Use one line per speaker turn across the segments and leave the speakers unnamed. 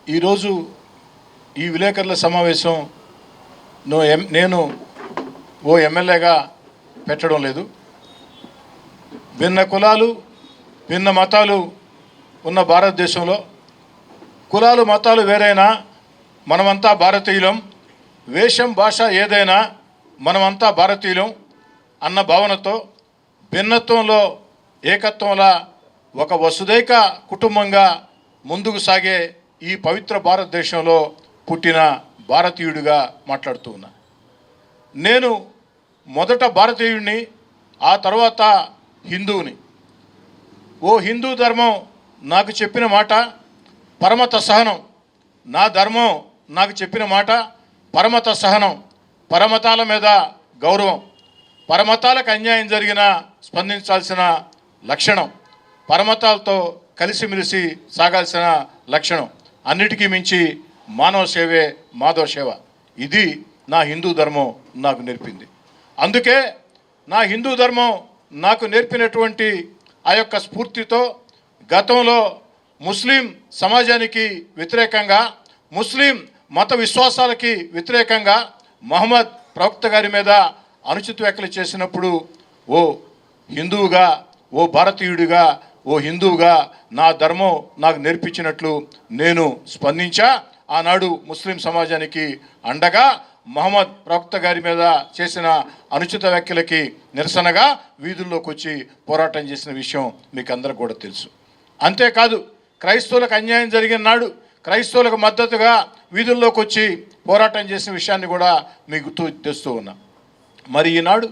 ఈరోజు ఈ విలేకరుల సమావేశం నేను ఓ ఎమ్మెల్యేగా పెట్టడం లేదు. భిన్న కులాలు భిన్న మతాలు ఉన్న భారతదేశంలో కులాలు మతాలు వేరైనా మనమంతా భారతీయులం, వేషం భాష ఏదైనా మనమంతా భారతీయులం అన్న భావనతో భిన్నత్వంలో ఏకత్వంలా ఒక వసుదైక కుటుంబంగా ముందుకు సాగే ఈ పవిత్ర భారతదేశంలో పుట్టిన భారతీయుడిగా మాట్లాడుతూ ఉన్నా. నేను మొదట భారతీయుడిని, ఆ తర్వాత హిందువుని. ఓ హిందూ ధర్మం నాకు చెప్పిన మాట పరమత సహనం. నా ధర్మం నాకు చెప్పిన మాట పరమత సహనం, పరమతాల మీద గౌరవం, పరమతాలకు అన్యాయం జరిగినా స్పందించాల్సిన లక్షణం, పరమతాలతో కలిసిమెలిసి సాగాల్సిన లక్షణం, అన్నిటికీ మించి మానవ సేవే మాధవ సేవ. ఇది నా హిందూ ధర్మం నాకు నేర్పింది. అందుకే నా హిందూ ధర్మం నాకు నేర్పినటువంటి ఆ యొక్క స్ఫూర్తితో గతంలో ముస్లిం సమాజానికి వ్యతిరేకంగా, ముస్లిం మత విశ్వాసాలకి వ్యతిరేకంగా మహమ్మద్ ప్రవక్త గారి మీద అనుచిత వ్యాఖ్యలు చేసినప్పుడు ఓ హిందువుగా, ఓ భారతీయుడిగా, ఓ హిందువుగా నా ధర్మం నాకు నేర్పించినట్లు నేను స్పందించా. ఆనాడు ముస్లిం సమాజానికి అండగా మహమ్మద్ ప్రవక్త గారి మీద చేసిన అనుచిత వ్యాఖ్యలకి నిరసనగా వీధుల్లోకి వచ్చి పోరాటం చేసిన విషయం మీకు అందరికి కూడా తెలుసు. అంతేకాదు క్రైస్తవులకు అన్యాయం జరిగిన నాడు క్రైస్తవులకు మద్దతుగా వీధుల్లోకి వచ్చి పోరాటం చేసిన విషయాన్ని కూడా మీకు గుర్తు తెస్తూ ఉన్నా. మరి ఈనాడు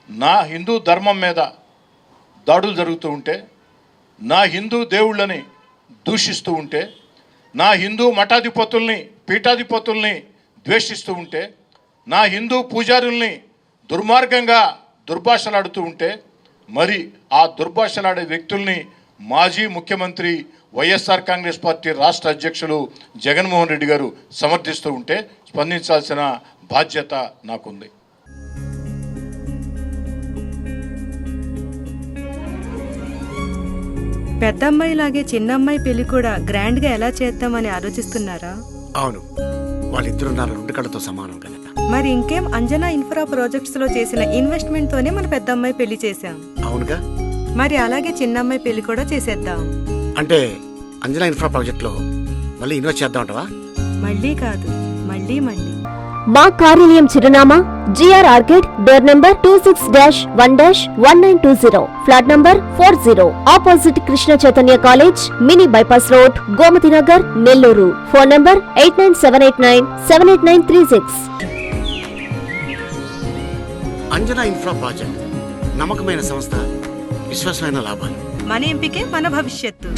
నా హిందూ ధర్మం మీద దాడులు జరుగుతూ ఉంటే, నా హిందూ దేవుళ్ళని దూషిస్తూ ఉంటే, నా హిందూ మఠాధిపతుల్ని పీఠాధిపతుల్ని ద్వేషిస్తూ ఉంటే, నా హిందూ పూజారుల్ని దుర్మార్గంగా దుర్భాషలాడుతూ ఉంటే, మరి ఆ దుర్భాషలాడే వ్యక్తుల్ని మాజీ ముఖ్యమంత్రి వైఎస్ఆర్ కాంగ్రెస్ పార్టీ రాష్ట్ర అధ్యక్షులు జగన్మోహన్ రెడ్డి గారు సమర్థిస్తూ ఉంటే స్పందించాల్సిన బాధ్యత నాకుంది.
పెద్దమ్మాయిలాగే చిన్నమ్మాయి పెళ్లి కూడా గ్రాండ్ గా ఎలా చేద్దామని ఆలోచిస్తున్నారా?
అవును, వాళ్ళిద్దరు నా రెండు కళ్ళతో సమానం కదా.
మరి ఇంకేం, అంజనా ఇన్ఫ్రా ప్రాజెక్ట్స్ లో చేసిన ఇన్వెస్ట్మెంట్ తోనే మన పెద్దమ్మాయి పెళ్లి చేశాం.
అవునుగా,
మరి అలాగే చిన్నమ్మాయి పెళ్లి కూడా చేసేద్దాం.
అంటే అంజనా ఇన్ఫ్రా ప్రాజెక్ట్ లో మళ్ళీ ఇన్వెస్ట్ చేద్దామంటవా?
మళ్ళీ కాదు, మళ్ళీ మళ్ళీ.
మా కార్యాలయం చిరునామా GR arcade, door number 26-1-1920, flat number 40, opposite Krishna Chaitanya college, mini bypass road, Gomathi Nagar, Nellore. Phone number 8978978936.
Anjana infra project నమ్మకమైన సంస్థ, విశ్వాసమైన లాభాలు.
మన ఎంపికే మన భవిష్యత్తు.